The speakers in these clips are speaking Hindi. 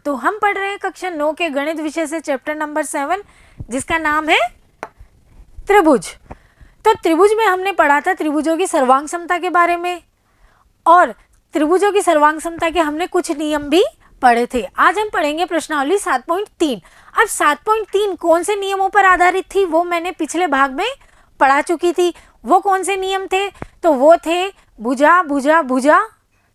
तो हम पढ़ रहे हैं कक्षा 9 के गणित विषय से चैप्टर नंबर 7 जिसका नाम है त्रिभुज। तो त्रिभुज में हमने पढ़ा था त्रिभुजों की सर्वांग समता के बारे में और त्रिभुजों की सर्वांग समता के हमने कुछ नियम भी पढ़े थे। आज हम पढ़ेंगे प्रश्नावली 7.3। अब 7.3 कौन से नियमों पर आधारित थी वो मैंने पिछले भाग में पढ़ा चुकी थी। वो कौन से नियम थे? तो वो थे भुजा भुजा भुजा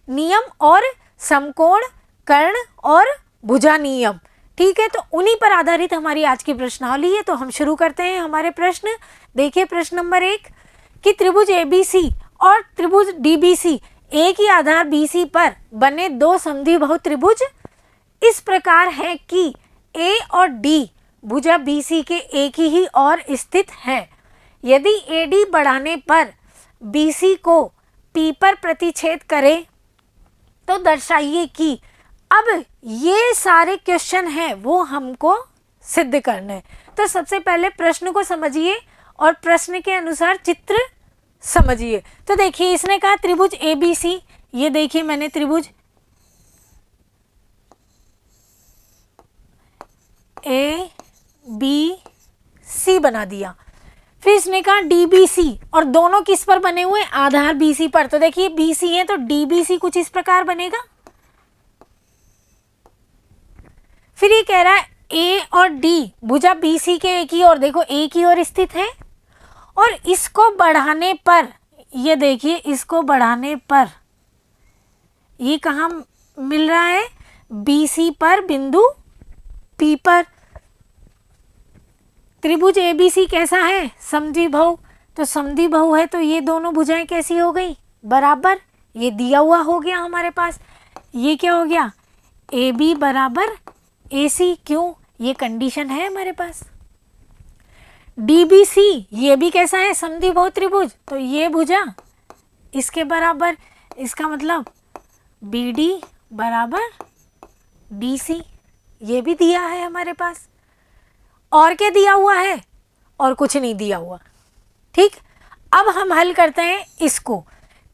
नियम और समकोण कर्ण और भुजा नियम। ठीक है, तो उन्हीं पर आधारित हमारी आज की प्रश्नावली है। तो हम शुरू करते हैं हमारे प्रश्न। देखिए प्रश्न नंबर 1 कि त्रिभुज ABC और त्रिभुज DBC एक ही आधार BC पर बने दो समद्विबाहु त्रिभुज इस प्रकार है कि A और D भुजा BC के एक ही ओर स्थित है। यदि AD बढ़ाने पर BC को P पर प्रतिच्छेद करे तो दर्शाइए कि अब ये सारे क्वेश्चन हैं वो हमको सिद्ध करने हैं। तो सबसे पहले प्रश्न को समझिए और प्रश्न के अनुसार चित्र समझिए। तो देखिए इसने कहा त्रिभुज ABC, ये देखिए मैंने त्रिभुज ABC बना दिया। फिर इसने कहा DBC और दोनों किस पर बने हुए? आधार BC पर। तो देखिए BC है तो DBC कुछ इस प्रकार बनेगा। फिर ये कह रहा है A और D भुजा BC के एक ही ओर, देखो एक ही ओर स्थित है और इसको बढ़ाने पर, ये देखिए इसको बढ़ाने पर ये कहाँ मिल रहा है? BC पर बिंदु P पर। त्रिभुज ABC कैसा है? समद्विबाहु। तो समद्विबाहु है तो ये दोनों भुजाएं कैसी हो गई? बराबर। ये दिया हुआ हो गया हमारे पास। ये क्या हो गया? AB बराबर AC। क्यों? ये कंडीशन है हमारे पास। DBC ये भी कैसा है? समद्विबाहु त्रिभुज। तो ये भुजा इसके बराबर, इसका मतलब BD बराबर DC, ये भी दिया है हमारे पास। और क्या दिया हुआ है? और कुछ नहीं दिया हुआ। ठीक, अब हम हल करते हैं इसको।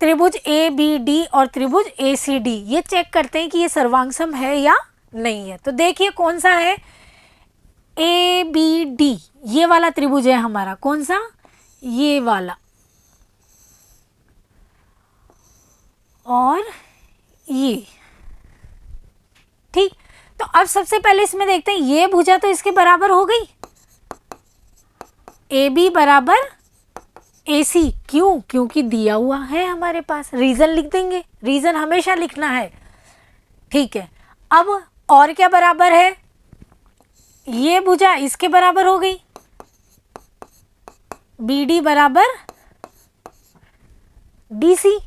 त्रिभुज ABD और त्रिभुज ACD ये चेक करते हैं कि ये सर्वांग सम है या नहीं है। तो देखिए कौन सा है? ABD ये वाला त्रिभुज है हमारा। कौन सा? ये वाला। और ये। ठीक, तो अब सबसे पहले इसमें देखते हैं ये भुजा तो इसके बराबर हो गई। AB बराबर AC। क्यों? क्योंकि दिया हुआ है हमारे पास। रीजन लिख देंगे, रीजन हमेशा लिखना है। ठीक है, अब और क्या बराबर है? ये भुजा इसके बराबर हो गई। BD बराबर DC।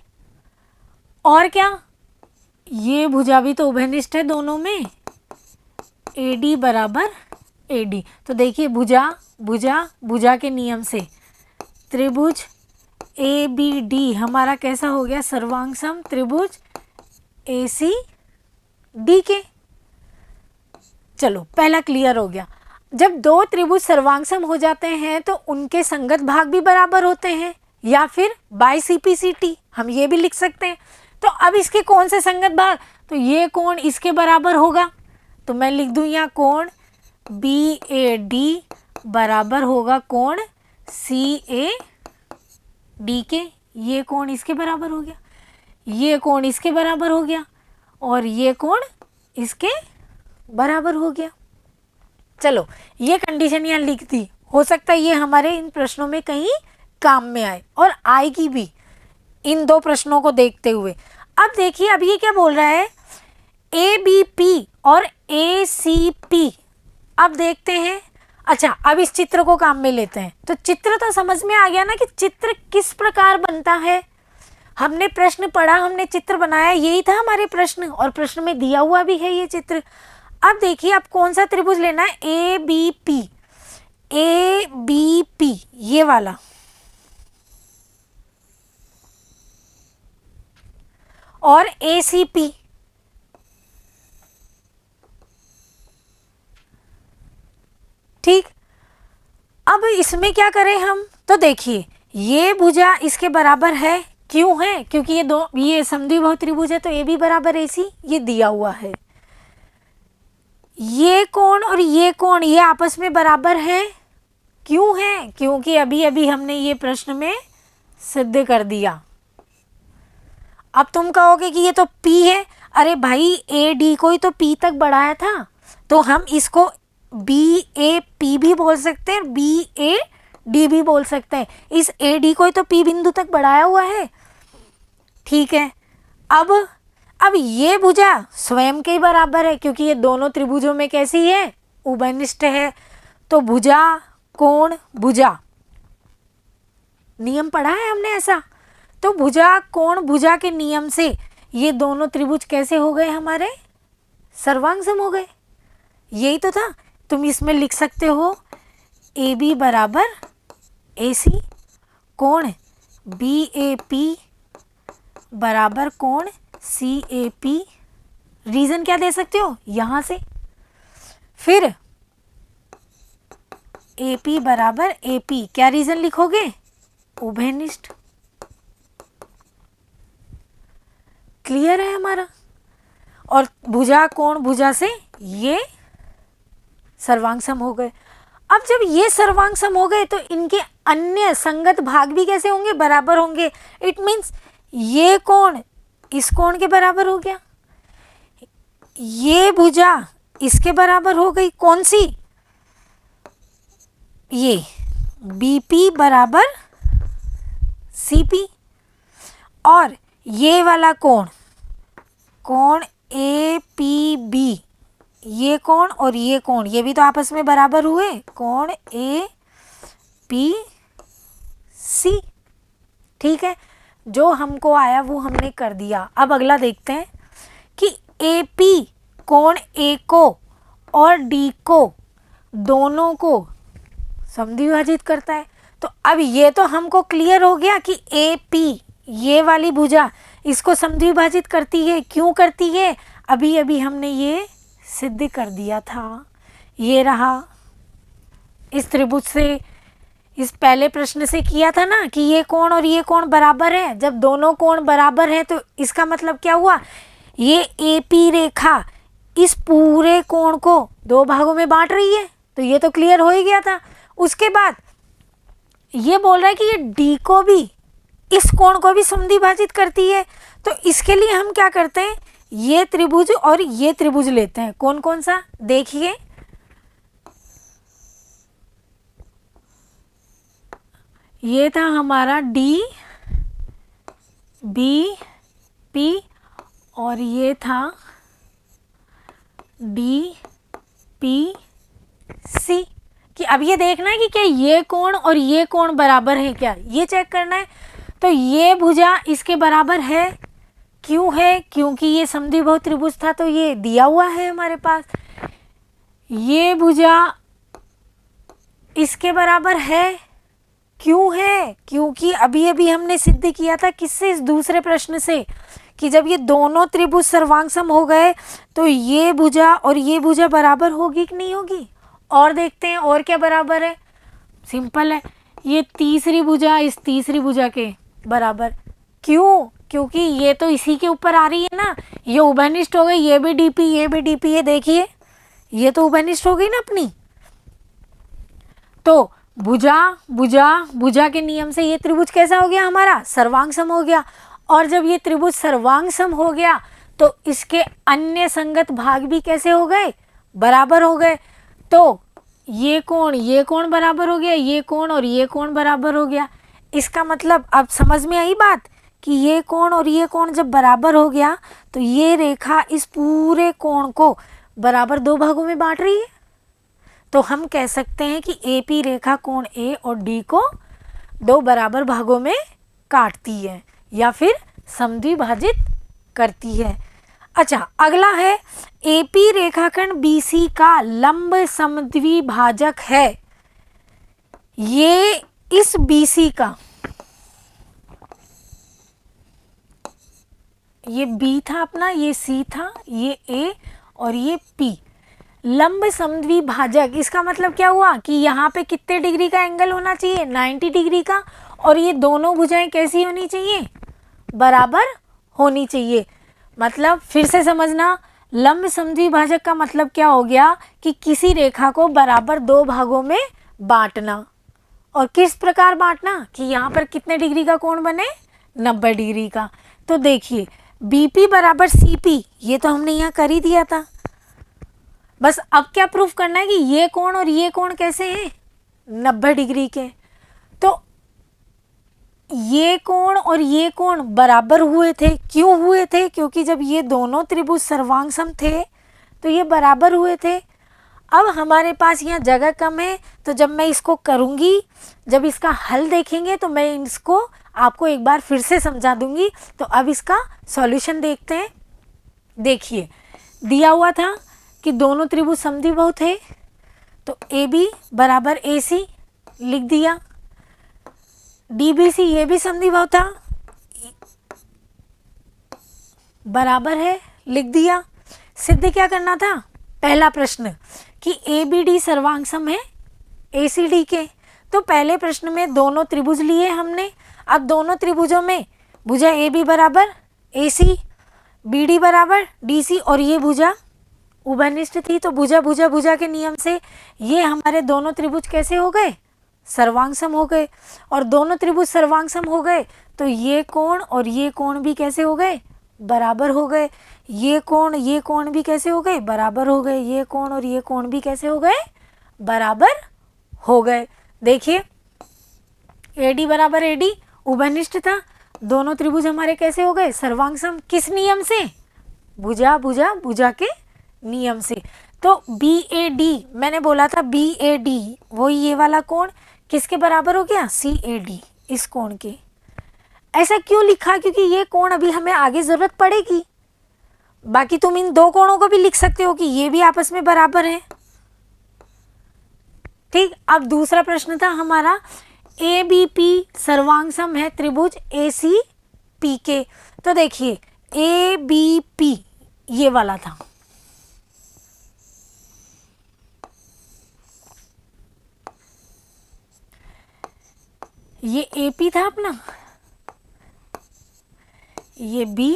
और क्या? ये भुजा भी तो उभयनिष्ठ है दोनों में। AD बराबर AD। तो देखिए भुजा भुजा भुजा के नियम से त्रिभुज ABD हमारा कैसा हो गया? सर्वांग सम त्रिभुज ACD के। चलो पहला क्लियर हो गया। जब दो त्रिभुज सर्वांग सम हो जाते हैं तो उनके संगत भाग भी बराबर होते हैं या फिर बाय CPCT हम ये भी लिख सकते हैं। तो अब इसके कौन से संगत भाग? तो ये कोण इसके बराबर होगा। तो मैं लिख दूं यहाँ कोण BAD बराबर होगा कोण CAD के। ये कोण इसके बराबर हो गया, ये कोण इसके बराबर हो गया और ये कोण इसके बराबर हो गया। चलो ये कंडीशन यहाँ लिख दी। हो सकता है ये हमारे इन प्रश्नों में कहीं काम में आए और आएगी भी इन दो प्रश्नों को देखते हुए। अब देखिए अब ये क्या बोल रहा है? ABP और ACP। अब देखते हैं। अच्छा, अब इस चित्र को काम में लेते हैं। तो चित्र तो समझ में आ गया ना कि चित्र किस प्रकार बनता है। हमने प्रश्न पढ़ा, हमने चित्र बनाया, यही था हमारे प्रश्न और प्रश्न में दिया हुआ भी है ये चित्र। अब देखिए अब कौन सा त्रिभुज लेना है? ABP। ABP ये वाला और ACP। ठीक, अब इसमें क्या करें हम? तो देखिए ये भुजा इसके बराबर है। क्यों है? क्योंकि ये समद्विबाहु त्रिभुज है तो AB बराबर AC ये दिया हुआ है। ये कोण और ये कोण ये आपस में बराबर है। क्यों है? क्योंकि अभी अभी हमने ये प्रश्न में सिद्ध कर दिया। अब तुम कहोगे कि ये तो P है। अरे भाई ए डी को ही तो P तक बढ़ाया था, तो हम इसको बी ए पी भी बोल सकते हैं, बी ए डी भी बोल सकते हैं। इस ए डी को ही तो P बिंदु तक बढ़ाया हुआ है। ठीक है, अब ये भुजा स्वयं के ही बराबर है, क्योंकि ये दोनों त्रिभुजों में कैसी है? उभयनिष्ठ है। तो भुजा कोण भुजा, नियम पढ़ा है हमने ऐसा। तो भुजा कोण भुजा के नियम से ये दोनों त्रिभुज कैसे हो गए? हमारे सर्वांगसम हो गए। यही तो था। तुम इसमें लिख सकते हो ए बी बराबर ए सी, कोण बी ए पी बराबर कोण सी ए पी। रीजन क्या दे सकते हो यहाँ से? फिर ए पी बराबर ए पी, क्या रीजन लिखोगे? उभयनिष्ठ। क्लियर है हमारा। और भुजा कोण भुजा से ये सर्वांगसम हो गए। अब जब ये सर्वांगसम हो गए तो इनके अन्य संगत भाग भी कैसे होंगे? बराबर होंगे। इट मीन्स ये कोण इस कोण के बराबर हो गया, ये भुजा इसके बराबर हो गई। कौन सी? ये बीपी बराबर सीपी। और ये वाला कोण कोण ए पी बी, ये कोण और ये कोण ये भी तो आपस में बराबर हुए, कोण ए पी सी। ठीक है, जो हमको आया वो हमने कर दिया। अब अगला देखते हैं कि ए पी कोण ए को और डी को दोनों को समद्विभाजित करता है। तो अब ये तो हमको क्लियर हो गया कि ए पी ये वाली भुजा इसको समद्विभाजित करती है। क्यों करती है? अभी अभी हमने ये सिद्ध कर दिया था। ये रहा, इस त्रिभुज से, इस पहले प्रश्न से किया था ना कि ये कोण और ये कोण बराबर है। जब दोनों कोण बराबर हैं तो इसका मतलब क्या हुआ? ये ए पी रेखा इस पूरे कोण को दो भागों में बांट रही है। तो ये तो क्लियर हो ही गया था। उसके बाद ये बोल रहा है कि ये डी को भी इस कोण को भी समद्विभाजित करती है। तो इसके लिए हम क्या करते हैं? ये त्रिभुज और ये त्रिभुज लेते हैं। कौन कौन सा? देखिए, ये था हमारा डी बी पी और ये था डी पी सी। कि अब ये देखना है कि क्या ये कोण और ये कोण बराबर है क्या, ये चेक करना है। तो ये भुजा इसके बराबर है। क्यों है? क्योंकि ये समद्विबाहु त्रिभुज था तो ये दिया हुआ है हमारे पास। ये भुजा इसके बराबर है। क्यों है? क्योंकि अभी अभी हमने सिद्ध किया था किससे? इस दूसरे प्रश्न से, कि जब ये दोनों त्रिभुज सर्वांगसम हो गए तो ये भुजा और ये भुजा बराबर होगी कि नहीं होगी। और देखते हैं और क्या बराबर है। सिंपल है, ये तीसरी भुजा इस तीसरी भुजा के बराबर। क्यों? क्योंकि ये तो इसी के ऊपर आ रही है ना, ये उभयनिष्ठ हो गई। ये भी डीपी ये भी डीपी, ये देखिए ये तो उभयनिष्ठ हो गई ना अपनी। तो भुजा भुजा भुजा के नियम से ये त्रिभुज कैसा हो गया? हमारा सर्वांगसम हो गया। और जब ये त्रिभुज सर्वांगसम हो गया तो इसके अन्य संगत भाग भी कैसे हो गए? बराबर हो गए। तो ये कोण बराबर हो गया, ये कोण और ये कोण बराबर हो गया। इसका मतलब अब समझ में आई बात कि ये कोण और ये कोण जब बराबर हो गया तो ये रेखा इस पूरे कोण को बराबर दो भागों में बांट रही है। तो हम कह सकते हैं कि ए पी रेखा कोण ए और डी को दो बराबर भागों में काटती है या फिर समद्विभाजित करती है। अच्छा, अगला है एपी रेखाखंड बीसी का लंब समद्विभाजक है। ये इस बीसी का, ये बी था अपना, ये सी था, ये ए और ये पी, लंब समद्विभाजक। इसका मतलब क्या हुआ कि यहाँ पे कितने डिग्री का एंगल होना चाहिए? 90 डिग्री का। और ये दोनों भुजाएं कैसी होनी चाहिए? बराबर होनी चाहिए। मतलब फिर से समझना, लंब समद्विभाजक का मतलब क्या हो गया कि किसी रेखा को बराबर दो भागों में बांटना। और किस प्रकार बांटना कि यहाँ पर कितने डिग्री का कोण बने, 90 डिग्री का। तो देखिए बीपी बराबर सीपी, ये तो हमने यहाँ कर ही दिया था। बस अब क्या प्रूफ करना है कि ये कोण और ये कोण कैसे हैं, 90 डिग्री के। तो ये कोण और ये कोण बराबर हुए थे। क्यों हुए थे? क्योंकि जब ये दोनों त्रिभुज सर्वांग थे तो ये बराबर हुए थे। अब हमारे पास यहाँ जगह कम है, तो जब मैं इसको करूँगी, जब इसका हल देखेंगे तो मैं इसको आपको एक बार फिर से समझा दूंगी। तो अब इसका सॉल्यूशन देखते हैं। देखिए दिया हुआ था कि दोनों त्रिभुज समद्विबाहु थे, तो ए बी बराबर ए सी लिख दिया। डी बी सी ये भी समद्विबाहु था, बराबर है, लिख दिया। सिद्ध क्या करना था? पहला प्रश्न कि ए बी डी सर्वांग है ए सी डी के। तो पहले प्रश्न में दोनों त्रिभुज लिए हमने। अब दोनों त्रिभुजों में भुजा ए बी बराबर ए सी, बी डी बराबर डी सी, और ये भुजा उभयनिष्ठ थी। तो भुजा भुजा भुजा के नियम से ये हमारे दोनों त्रिभुज कैसे हो गए? सर्वांगसम हो गए। और दोनों त्रिभुज सर्वांगसम हो गए तो ये कोण और ये कोण भी कैसे हो गए? बराबर हो गए। ये कोण भी कैसे हो गए? बराबर हो गए। ये कोण और ये कोण भी कैसे हो गए? बराबर हो गए। देखिए AD बराबर AD उभयनिष्ठ था, दोनों त्रिभुज हमारे कैसे हो गए? सर्वांगसम। किस नियम से? भुजा भुजा भुजा के नियम से। तो BAD, मैंने बोला था BAD वो ये वाला कोण किसके बराबर हो गया? CAD, इस कोण के। ऐसा क्यों लिखा? क्योंकि ये कोण अभी हमें आगे जरूरत पड़ेगी। बाकी तुम इन दो कोणों को भी लिख सकते हो कि ये भी आपस में बराबर है। ठीक। अब दूसरा प्रश्न था हमारा ABP सर्वांगसम है त्रिभुज ACP के। तो देखिए ABP ये वाला था, ये AP था अपना, ये B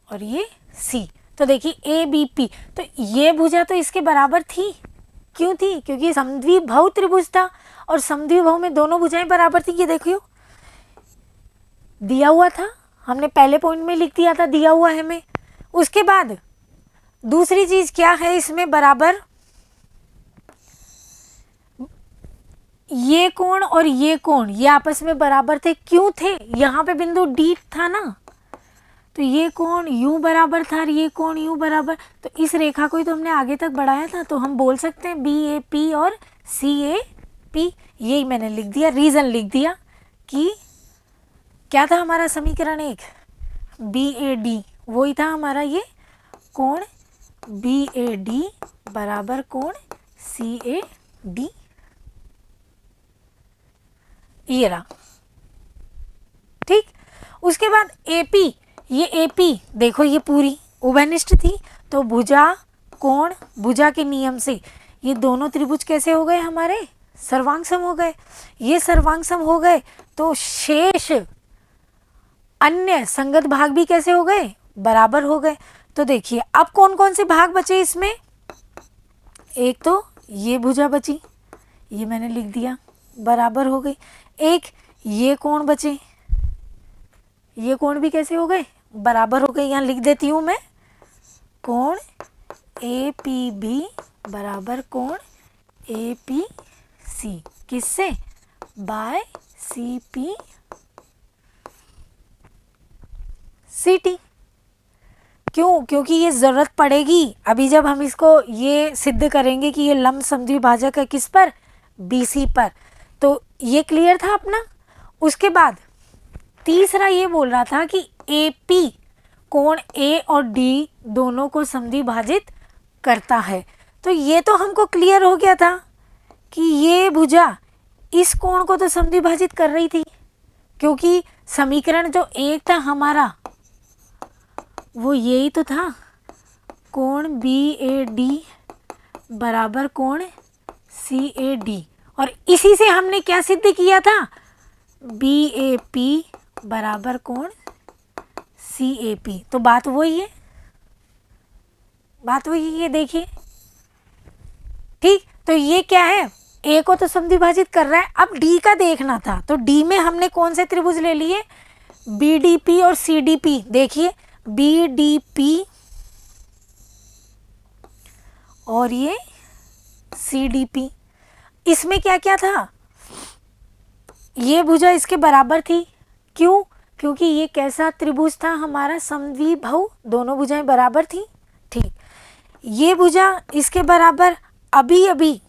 और ये C। तो देखिए ABP, तो ये भुजा तो इसके बराबर थी। क्यों थी? क्योंकि समद्विबाहु त्रिभुज था और समद्विबाहु में दोनों भुजाएं बराबर थी। ये देखियो दिया हुआ था, हमने पहले पॉइंट में लिख दिया था, दिया हुआ है हमें। उसके बाद दूसरी चीज क्या है इसमें? बराबर ये कोण और ये कोण ये आपस में बराबर थे। क्यों थे? यहाँ पे बिंदु D था ना, तो ये कोण यूं बराबर था और ये कोण यूं बराबर। तो इस रेखा को ही तो हमने आगे तक बढ़ाया था, तो हम बोल सकते हैं BAP और CAP। यही मैंने लिख दिया, रीजन लिख दिया कि क्या था हमारा समीकरण एक, BAD वही था हमारा ये कोण BAD बराबर कोण CAD। ये रहा। ठीक। उसके बाद AP, ये AP देखो ये पूरी उभयनिष्ठ थी, तो भुजा कोण भुजा के नियम से ये दोनों त्रिभुज कैसे हो गए? हमारे सर्वांगसम हो गए। ये सर्वांगसम हो गए तो शेष अन्य संगत भाग भी कैसे हो गए? बराबर हो गए। तो देखिए अब कौन कौन से भाग बचे इसमें? एक तो ये भुजा बची, ये मैंने लिख दिया, बराबर हो गई। एक ये कोण बचे, ये कोण भी कैसे हो गए? बराबर हो गए। यहाँ लिख देती हूँ मैं, कोण APB बराबर कोण APC, किससे? By CPCT। क्यों? क्योंकि ये जरूरत पड़ेगी अभी जब हम इसको ये सिद्ध करेंगे कि ये लंब समद्विभाजक है किस पर? BC पर। तो ये क्लियर था अपना। उसके बाद तीसरा ये बोल रहा था कि AP कोण A और D दोनों को समद्विभाजित करता है। तो ये तो हमको क्लियर हो गया था कि ये भुजा इस कोण को तो समद्विभाजित कर रही थी, क्योंकि समीकरण जो एक था हमारा वो यही तो था, कोण BAD बराबर कोण CAD। और इसी से हमने क्या सिद्ध किया था? BAP बराबर कोण CAP। तो बात वही है, बात वही है, देखिए। ठीक, तो ये क्या है, ए को तो समद्विभाजित कर रहा है, अब डी का देखना था। तो डी में हमने कौन से त्रिभुज ले लिए, बीडीपी और सीडीपी। देखिए बीडीपी और ये सीडीपी, इसमें क्या क्या था, ये भुजा इसके बराबर थी। क्यों, क्योंकि ये कैसा त्रिभुज था हमारा, समद्विभुज, दोनों भुजाएं बराबर थी। ठीक, ये भुजा इसके बराबर, अभी अभी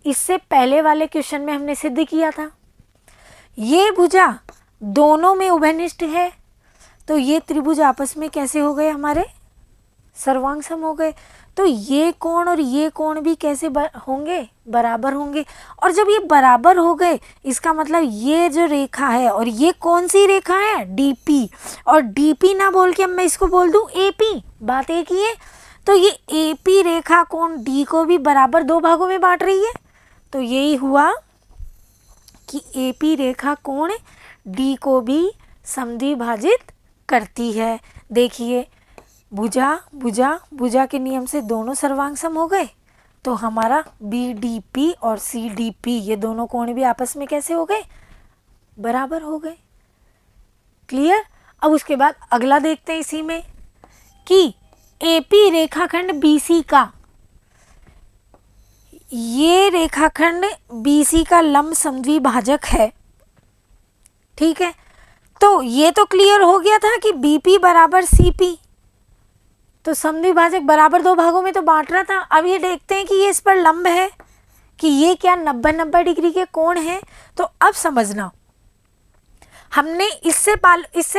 इससे पहले वाले क्वेश्चन में हमने सिद्ध किया था। ये भुजा दोनों में उभयनिष्ठ है, तो ये त्रिभुज आपस में कैसे हो गए, हमारे सर्वांग सम हो गए। तो ये कोण और ये कोण भी कैसे होंगे, बराबर होंगे। और जब ये बराबर हो गए, इसका मतलब ये जो रेखा है, और ये कौन सी रेखा है, डीपी, और डीपी ना बोल के अब मैं इसको बोल दूं एपी, बात एक ही है। तो ये एपी रेखा कोण डी को भी बराबर दो भागों में बांट रही है। तो यही हुआ कि एपी रेखा कोण डी को भी समद्विभाजित करती है। देखिए भुजा भुजा भुजा के नियम से दोनों सर्वांग सम हो गए, तो हमारा बीडीपी और सीडीपी ये दोनों कोण भी आपस में कैसे हो गए, बराबर हो गए। क्लियर। अब उसके बाद अगला देखते हैं इसी में कि एपी रेखाखंड बीसी का, ये रेखाखंड बीसी का लंब समद्विभाजक है। ठीक है, तो ये तो क्लियर हो गया था कि बीपी बराबर सीपी, तो समद्विभाजक बराबर दो भागों में तो बांट रहा था। अब ये देखते हैं कि ये इस पर लंब है, कि ये क्या 90-90 डिग्री के कोण हैं। तो अब समझना, हमने इससे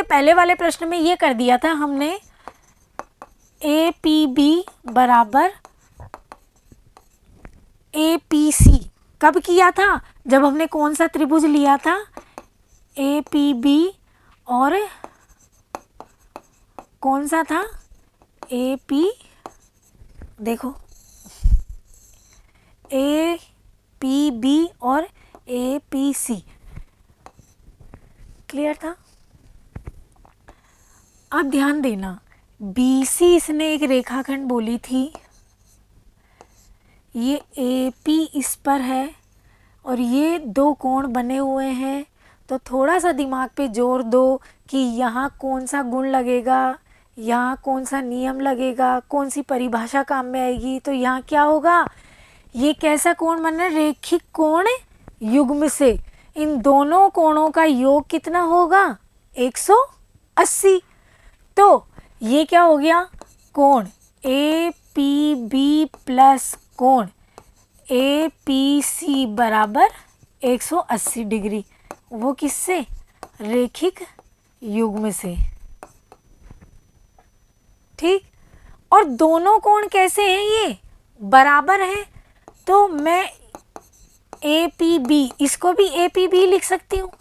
पहले वाले प्रश्न में ये कर दिया था, हमने ए पी बी बराबर ए पी सी कब किया था, जब हमने कौन सा त्रिभुज लिया था, ए पी बी और कौन सा था, ए पी, देखो ए पी बी और ए पी सी, क्लियर था। अब ध्यान देना, बी सी इसने एक रेखाखंड बोली थी, ये ए पी इस पर है, और ये दो कोण बने हुए हैं। तो थोड़ा सा दिमाग पे जोर दो कि यहाँ कौन सा गुण लगेगा, यहाँ कौन सा नियम लगेगा, कौन सी परिभाषा काम में आएगी। तो यहाँ क्या होगा, ये कैसा कोण बन रहा है, रैखिक कोण युग्म से इन दोनों कोणों का योग कितना होगा, 180। तो ये क्या हो गया, कोण ए पी बी प्लस कोण ए पी सी बराबर 180 डिग्री, वो किससे, रैखिक युग्म से। ठीक, और दोनों कोण कैसे हैं, ये बराबर हैं। तो मैं ए पी बी, इसको भी ए पी बी लिख सकती हूँ।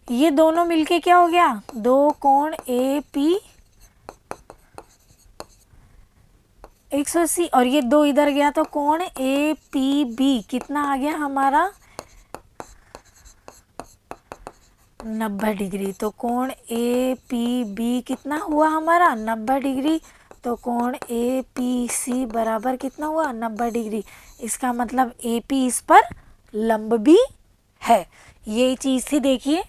ये दोनों मिलके क्या हो गया, दो कोण ए पी 180, और ये दो इधर गया तो कोण ए पी बी कितना आ गया हमारा, 90 डिग्री। तो कोण ए पी बी कितना हुआ हमारा, 90 डिग्री। तो कोण ए पी सी बराबर कितना हुआ, 90 डिग्री। इसका मतलब ए पी इस पर लंब भी है। ये चीज़ थी, देखिए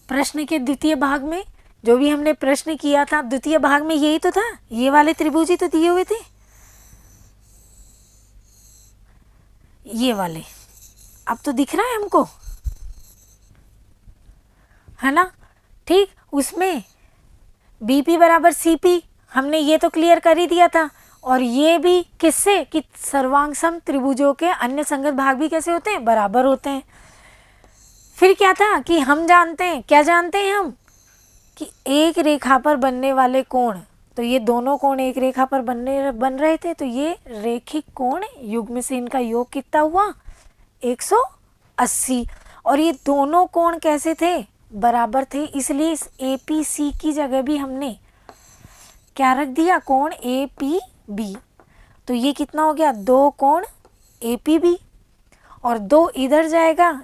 प्रश्न के द्वितीय भाग में जो भी हमने प्रश्न किया था, द्वितीय भाग में यही तो था, ये वाले त्रिभुज ही तो दिए हुए थे, ये वाले। अब तो दिख रहा है हमको, है ना। ठीक, उसमें बीपी बराबर सीपी हमने ये तो क्लियर कर ही दिया था, और ये भी किससे, कि सर्वांग सम त्रिभुजों के अन्य संगत भाग भी कैसे होते हैं, बराबर होते हैं। फिर क्या था कि हम जानते हैं, क्या जानते हैं हम, कि एक रेखा पर बनने वाले कोण, तो ये दोनों कोण एक रेखा पर बन रहे थे, तो ये रैखिक कोण युग्म से इनका योग कितना हुआ, 180। और ये दोनों कोण कैसे थे, बराबर थे, इसलिए इस ए पी सी की जगह भी हमने क्या रख दिया, कोण ए पी बी। तो ये कितना हो गया, दो कोण ए पी बी, और दो इधर जाएगा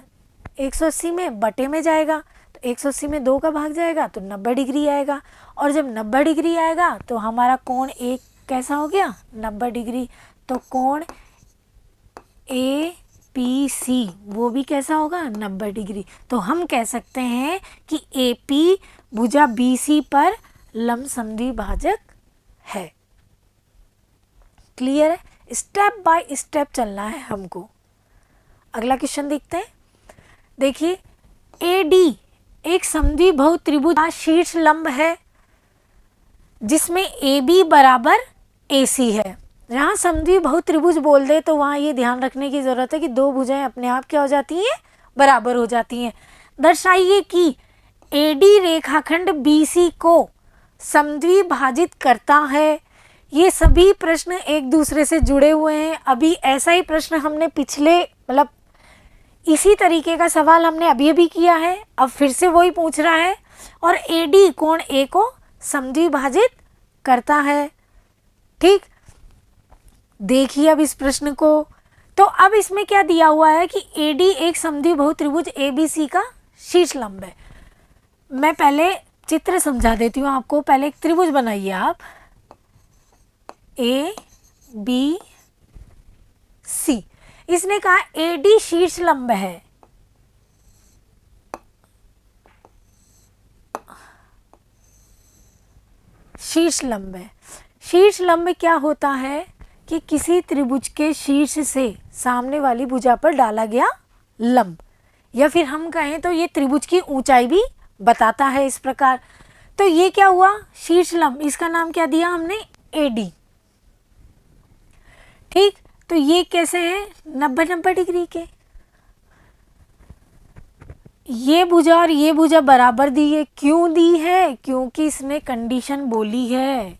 180 में, बटे में जाएगा, तो तो 180 में 2 का भाग जाएगा तो 90 डिग्री आएगा, और जब 90 डिग्री आएगा तो हमारा कोण एक कैसा हो गया 90 डिग्री। तो कोण APC वो भी कैसा होगा 90 डिग्री। तो हम कह सकते हैं कि AP भुजा BC पर लंबसमद्वि भाजक है। क्लियर है? स्टेप बाय स्टेप चलना है हमको। अगला क्वेश्चन देखते हैं। देखिए AD एक समद्विबाहु त्रिभुज का शीर्ष लंब है जिसमें AB बराबर AC है। जहाँ समद्विबाहु त्रिभुज बोल दे तो वहाँ ये ध्यान रखने की जरूरत है कि दो भुजाएं अपने आप क्या हो जाती हैं, बराबर हो जाती हैं। दर्शाइए कि AD रेखाखंड BC को समद्विभाजित करता है। ये सभी प्रश्न एक दूसरे से जुड़े हुए हैं। अभी ऐसा ही प्रश्न हमने पिछले मतलब इसी तरीके का सवाल हमने अभी किया है, अब फिर से वही पूछ रहा है। और AD कोण A को समद्विभाजित करता है। ठीक, देखिए अब इस प्रश्न को। तो अब इसमें क्या दिया हुआ है कि AD एक समद्विबाहु त्रिभुज ABC का शीर्ष लंब है। मैं पहले चित्र समझा देती हूँ आपको। पहले एक त्रिभुज बनाइए आप ABC। इसने कहा AD शीर्ष लंब है। शीर्ष लंब है। शीर्ष लंब क्या होता है कि किसी त्रिभुज के शीर्ष से सामने वाली भुजा पर डाला गया लंब, या फिर हम कहें तो ये त्रिभुज की ऊंचाई भी बताता है इस प्रकार। तो ये क्या हुआ शीर्ष लंब, इसका नाम क्या दिया हमने AD। ठीक, तो ये कैसे हैं 90 डिग्री के। ये भुजा और ये भुजा बराबर दी है। क्यों दी है? क्योंकि इसने कंडीशन बोली है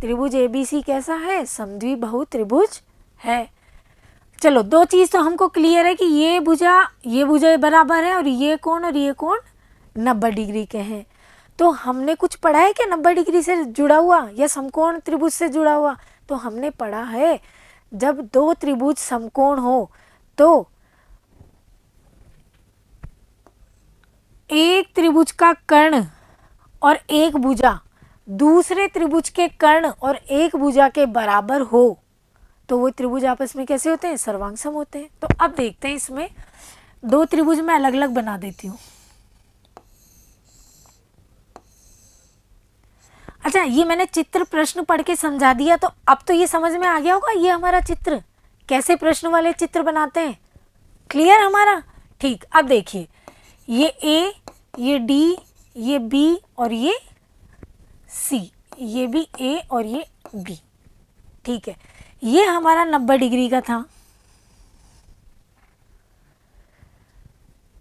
त्रिभुज ABC कैसा है, समद्विबाहु त्रिभुज है। चलो दो चीज तो हमको क्लियर है कि ये भुजा बराबर है और ये कोण 90 डिग्री के हैं। तो हमने कुछ पढ़ा है क्या 90 डिग्री से जुड़ा हुआ या समकोण त्रिभुज से जुड़ा हुआ? तो हमने पढ़ा है जब दो त्रिभुज समकोण हो तो एक त्रिभुज का कर्ण और एक भुजा दूसरे त्रिभुज के कर्ण और एक भुजा के बराबर हो तो वो त्रिभुज आपस में कैसे होते हैं, सर्वांग सम होते हैं। तो अब देखते हैं इसमें दो त्रिभुज मैं अलग अलग बना देती हूँ। अच्छा, ये मैंने चित्र प्रश्न पढ़ के समझा दिया, तो अब तो ये समझ में आ गया होगा ये हमारा चित्र कैसे प्रश्न वाले चित्र बनाते हैं। क्लियर हमारा? ठीक, अब देखिए ये A, ये D, ये B और ये C, ये भी A और ये B। ठीक है, ये हमारा 90 डिग्री का था।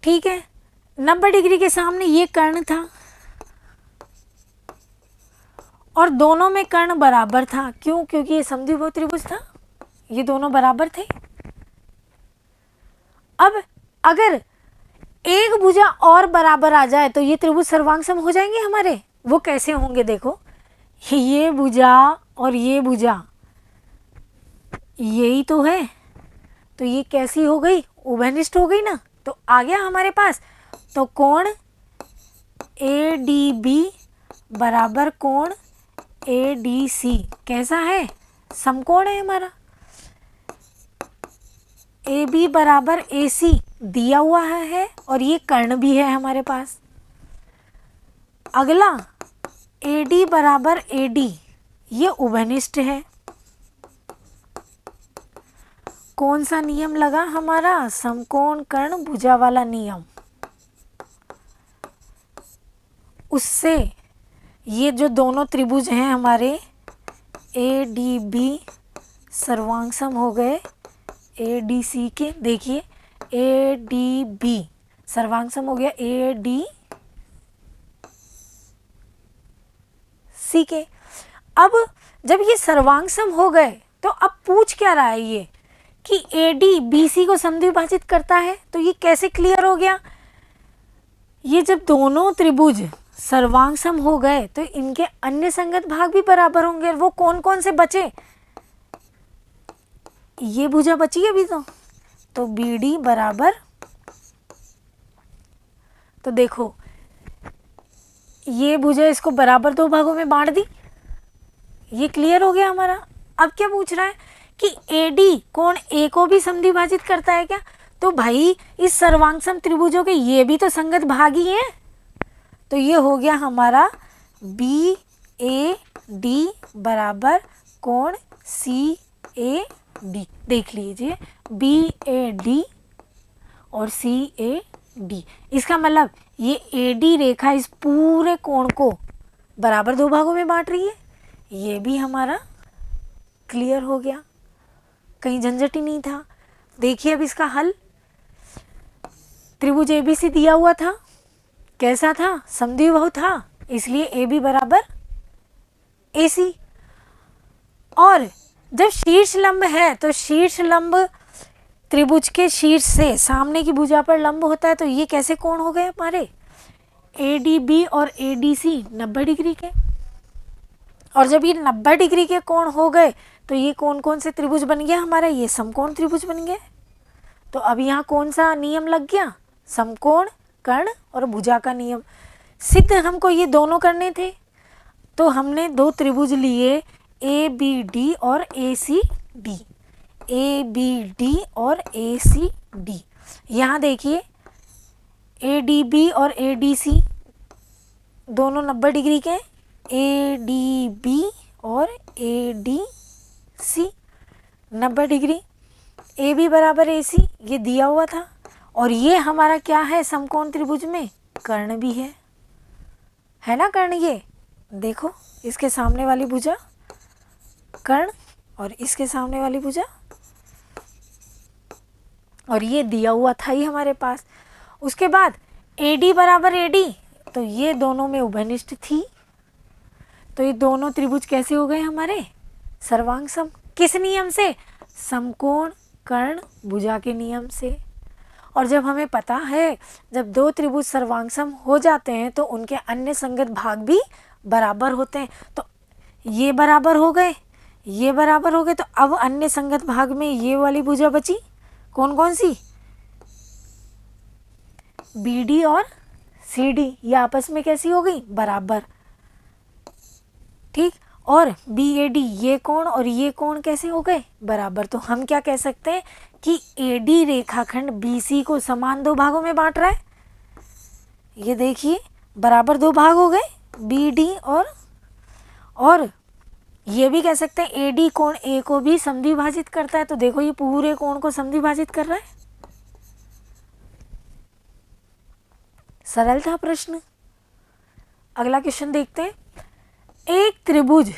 ठीक है, 90 डिग्री के सामने ये कर्ण था और दोनों में कर्ण बराबर था। क्यों? क्योंकि ये समद्विबाहु त्रिभुज था, ये दोनों बराबर थे। अब अगर एक भुजा और बराबर आ जाए तो ये त्रिभुज सर्वांग सम हो जाएंगे हमारे। वो कैसे होंगे? देखो, ये भुजा और ये भुजा यही तो है, तो ये कैसी हो गई, उभयनिष्ठ हो गई ना। तो आ गया हमारे पास। तो कोण ADB बराबर कोण ADC कैसा है, समकोण है हमारा। AB बराबर AC दिया हुआ है और ये कर्ण भी है हमारे पास। अगला AD बराबर AD, ये उभयनिष्ठ है। कौन सा नियम लगा हमारा, समकोण कर्ण भुजा वाला नियम। उससे ये जो दोनों त्रिभुज हैं हमारे ADB सर्वांग सम हो गए ADC के। देखिए ADB सर्वांग सम हो गया ADC के। अब जब ये सर्वांग सम हो गए तो अब पूछ क्या रहा है ये कि AD BC को समद्विभाजित करता है। तो ये कैसे क्लियर हो गया, ये जब दोनों त्रिभुज सर्वांग सम हो गए तो इनके अन्य संगत भाग भी बराबर होंगे। वो कौन कौन से बचे, ये भुजा बची अभी तो BD बराबर, तो देखो ये भुजा इसको बराबर 2 भागों में बांट दी। ये क्लियर हो गया हमारा। अब क्या पूछ रहा है कि AD कोण A को भी समद्विभाजित करता है क्या? तो भाई इस सर्वांग त्रिभुजों के ये भी तो संगत भाग ही हैं। तो ये हो गया हमारा BAD बराबर कोण CAD। देख लीजिए BAD और CAD, इसका मतलब ये AD रेखा इस पूरे कोण को बराबर 2 भागों में बांट रही है। ये भी हमारा क्लियर हो गया, कहीं झंझट ही नहीं था। देखिए अब इसका हल। त्रिभुज ABC दिया हुआ था, कैसा था? समद्विबाहु था, इसलिए AB बराबर AC। और जब शीर्ष लंब है तो शीर्ष लंब त्रिभुज के शीर्ष से सामने की भुजा पर लंब होता है। तो ये कैसे कोण हो गए हमारे? ADB और ADC 90 डिग्री के। और जब ये 90 डिग्री के कोण हो गए तो ये कौन से त्रिभुज बन गया हमारा? ये समकोण त्रिभुज बन गया। तो अब यहाँ कौन सा नियम लग गया? समकोण, कर्ण और भुजा का नियम। सिद्ध हमको ये दोनों करने थे, तो हमने 2 त्रिभुज लिए ABD और ACD। ABD और ACD। यहाँ देखिए ADB और ADC दोनों 90 डिग्री के। ADB और ADC 90 डिग्री। AB बराबर AC ये दिया हुआ था। और ये हमारा क्या है? समकोण त्रिभुज में कर्ण भी है ना? कर्ण ये देखो, इसके सामने वाली भुजा कर्ण और इसके सामने वाली भुजा, और ये दिया हुआ था ही हमारे पास। उसके बाद AD बराबर AD, तो ये दोनों में उभयनिष्ठ थी। तो ये दोनों त्रिभुज कैसे हो गए हमारे? सर्वांग सम। किस नियम से? समकोण कर्ण भुजा के नियम से। और जब हमें पता है जब 2 त्रिभुज सर्वांग सम हो जाते हैं तो उनके अन्य संगत भाग भी बराबर होते हैं। तो ये बराबर हो गए, ये बराबर हो गए, तो अब अन्य संगत भाग में ये वाली भुजा बची। कौन सी? BD और CD, ये आपस में कैसी हो गई? बराबर। ठीक। और BAD ये कोण और ये कोण कैसे हो गए? बराबर। तो हम क्या कह सकते हैं कि AD रेखाखंड BC को समान 2 भागों में बांट रहा है। ये देखिए बराबर 2 भाग हो गए BD और ये भी कह सकते हैं AD कोण A को भी समद्विभाजित करता है। तो देखो ये पूरे कोण को समद्विभाजित कर रहा है। सरल था प्रश्न। अगला क्वेश्चन देखते हैं। एक त्रिभुज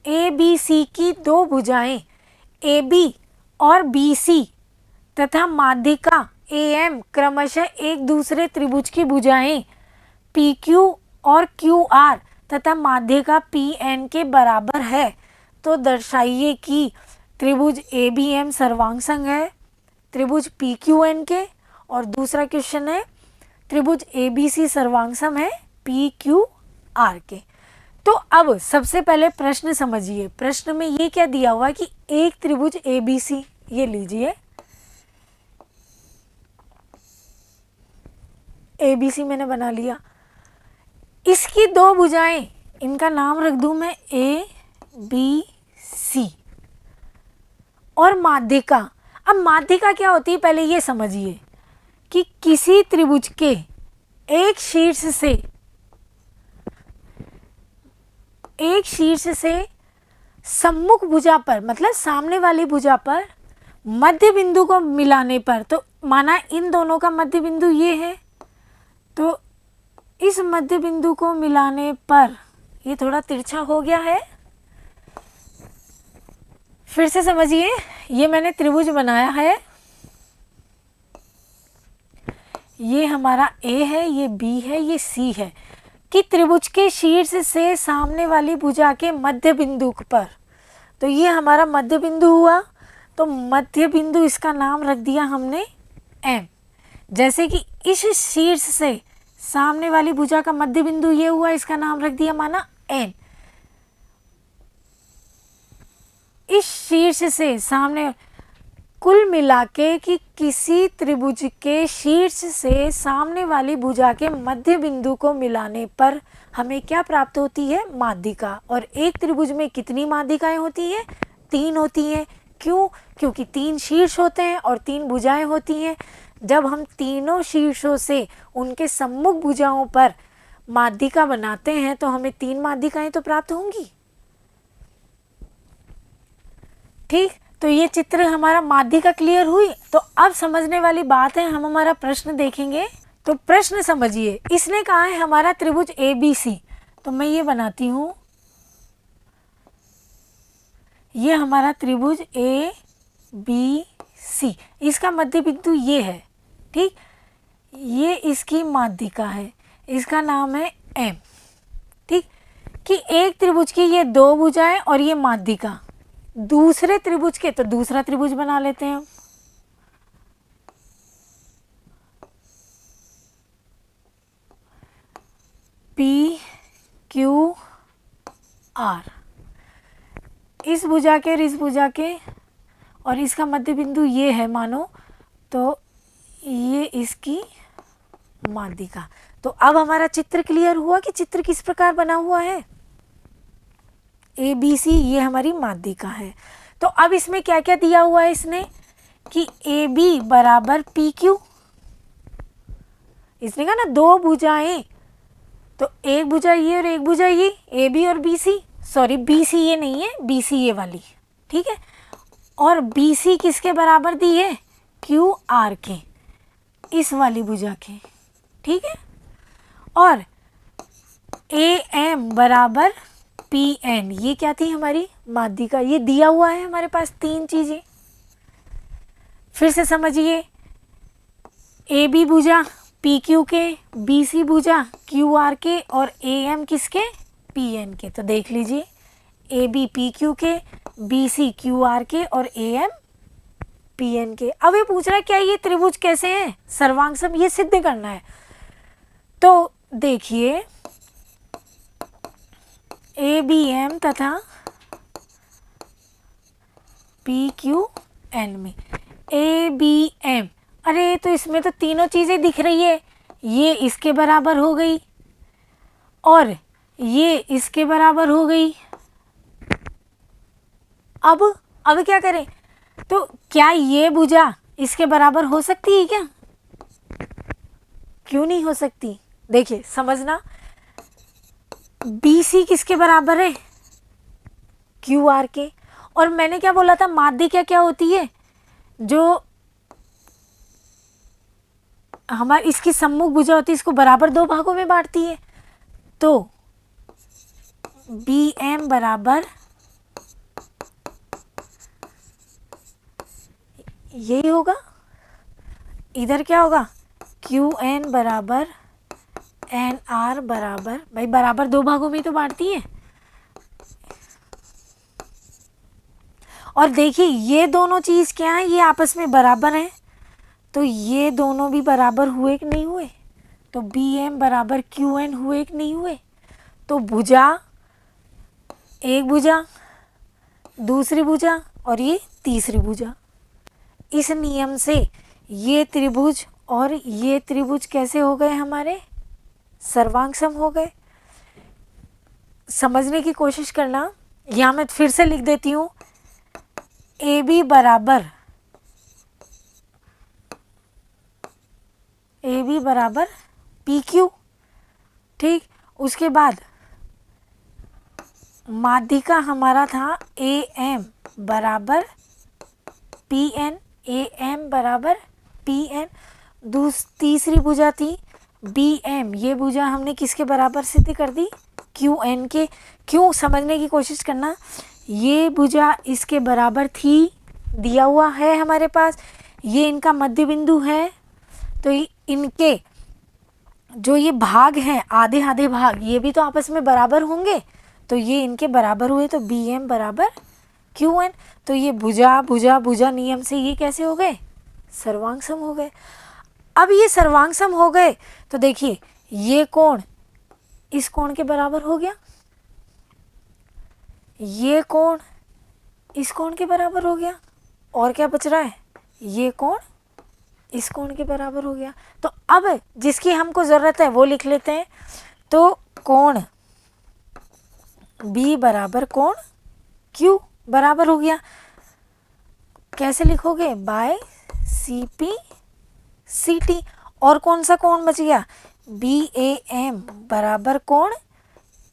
ABC की 2 भुजाएं AB और BC तथा माध्यिका AM क्रमशः एक दूसरे त्रिभुज की भुजाएं PQ और QR तथा माध्यिका PN के बराबर है। तो दर्शाइए कि त्रिभुज ABM सर्वांग संग है त्रिभुज PQN के। और दूसरा क्वेश्चन है त्रिभुज ABC सर्वांग सम है PQR के। तो अब सबसे पहले प्रश्न समझिए। प्रश्न में ये क्या दिया हुआ है कि एक त्रिभुज ABC, ये लीजिए ABC मैंने बना लिया, इसकी 2 भुजाएं, इनका नाम रख दूं मैं ABC। और माध्यिका, अब माध्यिका क्या होती है पहले ये समझिए कि किसी त्रिभुज के एक शीर्ष से सम्मुख भुजा पर, मतलब सामने वाली भुजा पर मध्य बिंदु को मिलाने पर, तो माना इन दोनों का मध्य बिंदु ये है, तो इस मध्य बिंदु को मिलाने पर ये थोड़ा तिरछा हो गया है। फिर से समझिए, ये मैंने त्रिभुज बनाया है, ये हमारा A है, ये B है, ये C है, कि त्रिभुज के शीर्ष से सामने वाली भुजा के मध्य बिंदु पर, तो ये हमारा मध्य बिंदु हुआ। तो मध्य बिंदु इसका नाम रख दिया हमने M। जैसे कि इस शीर्ष से सामने वाली भुजा का मध्य बिंदु ये हुआ, इसका नाम रख दिया माना N। इस शीर्ष से सामने कुल मिला के कि किसी त्रिभुज के शीर्ष से सामने वाली भुजा के मध्य बिंदु को मिलाने पर हमें क्या प्राप्त होती है? माध्यिका। और एक त्रिभुज में कितनी माध्यिकाएं होती हैं? 3 होती हैं। क्यों? क्योंकि 3 शीर्ष होते हैं और 3 भुजाएं होती हैं। जब हम तीनों शीर्षों से उनके सम्मुख भुजाओं पर माध्यिका बनाते हैं तो हमें 3 माध्यिकाएं तो प्राप्त होंगी। ठीक, तो ये चित्र हमारा माध्यिका क्लियर हुई। तो अब समझने वाली बात है, हम हमारा प्रश्न देखेंगे। तो प्रश्न समझिए, इसने कहा है हमारा त्रिभुज ABC, तो मैं ये बनाती हूँ, ये हमारा त्रिभुज ABC, इसका मध्य बिंदु ये है। ठीक, ये इसकी माध्यिका है, इसका नाम है M। ठीक, कि एक त्रिभुज की ये 2 भुजाएं और ये माध्यिका, दूसरे त्रिभुज के तो दूसरा त्रिभुज बना लेते हैं हम। PQR, इस भुजा के और इस भुजा के, और इसका मध्य बिंदु ये है मानो, तो ये इसकी माध्यिका। तो अब हमारा चित्र क्लियर हुआ कि चित्र किस प्रकार बना हुआ है। ABC ये हमारी माध्यिका है। तो अब इसमें क्या क्या दिया हुआ है इसने, कि AB बराबर PQ। इसने कहा ना 2 भुजाएं, तो एक भुजा ये और एक भुजा ये, AB और BC, सॉरी BC ये नहीं है, BC ये वाली। ठीक है, और BC किसके बराबर दी है? QR के, इस वाली भुजा के। ठीक है, और AM बराबर PN, ये क्या थी हमारी माध्यिका। ये दिया हुआ है हमारे पास 3 चीजें। फिर से समझिए, AB भुजा PQ के, BC भुजा QR के, और AM किसके? PN के। तो देख लीजिए, AB PQ के, BC QR के, और AM PN के। अब ये पूछ रहा है क्या ये त्रिभुज कैसे हैं? सर्वांग सम, ये सिद्ध करना है। तो देखिए, ABM तथा PQN में ABM, अरे तो इसमें तो तीनों चीजें दिख रही है। ये इसके बराबर हो गई और ये इसके बराबर हो गई। अब क्या करें? तो क्या ये भुजा इसके बराबर हो सकती है क्या? क्यों नहीं हो सकती? देखिए समझना, BC किसके बराबर है? QR के। और मैंने क्या बोला था, माध्यिका क्या होती है? जो हमारी इसकी सम्मुख भुजा होती है, इसको बराबर 2 भागों में बांटती है। तो BM बराबर यही होगा। इधर क्या होगा? QN बराबर NR बराबर, भाई बराबर 2 भागों में तो बांटती है। और देखिए ये दोनों चीज क्या है? ये आपस में बराबर हैं, तो ये दोनों भी बराबर हुए कि नहीं हुए? तो BM बराबर QN हुए कि नहीं हुए? तो भुजा, एक भुजा, दूसरी भुजा, और ये तीसरी भुजा। इस नियम से ये त्रिभुज और ये त्रिभुज कैसे हो गए हमारे? सर्वांग सम हो गए। समझने की कोशिश करना, यहाँ मैं फिर से लिख देती हूँ, AB बराबर PQ। ठीक, उसके बाद माध्यिका हमारा था AM बराबर PN, AM बराबर PN। तीसरी भुजा थी BM, ये भुजा हमने किसके बराबर सिद्ध कर दी? QN के। क्यों? समझने की कोशिश करना, ये भुजा इसके बराबर थी, दिया हुआ है हमारे पास, ये इनका मध्य बिंदु है, तो इनके जो ये भाग हैं, आधे आधे भाग, ये भी तो आपस में बराबर होंगे, तो ये इनके बराबर हुए, तो BM बराबर QN। तो ये भुजा भुजा भुजा नियम से ये कैसे हो गए? सर्वांग सम हो गए। अब ये सर्वांग सम हो गए तो देखिए, ये कोण इस कोण के बराबर हो गया, ये कोण इस कोण के बराबर हो गया, और क्या बच रहा है? ये कोण इस कोण के बराबर हो गया। तो अब जिसकी हमको ज़रूरत है वो लिख लेते हैं। तो कोण B बराबर कोण Q बराबर हो गया। कैसे लिखोगे? By CP CT। और कौन सा कोण बच गया? BAM बराबर कोण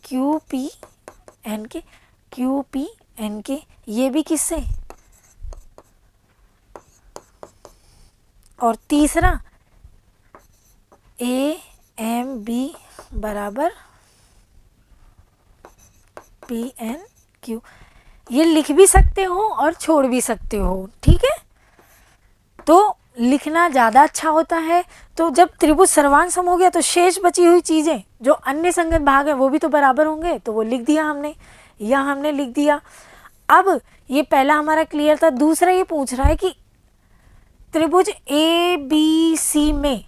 QPNK QPNK। ये भी किससे? और तीसरा AMB बराबर PNQ। ये लिख भी सकते हो और छोड़ भी सकते हो, ठीक है। तो लिखना ज़्यादा अच्छा होता है। तो जब त्रिभुज सर्वांग सम हो गया तो शेष बची हुई चीज़ें जो अन्य संगत भाग है वो भी तो बराबर होंगे, तो वो लिख दिया हमने, या हमने लिख दिया। अब ये पहला हमारा क्लियर था। दूसरा ये पूछ रहा है कि त्रिभुज ABC में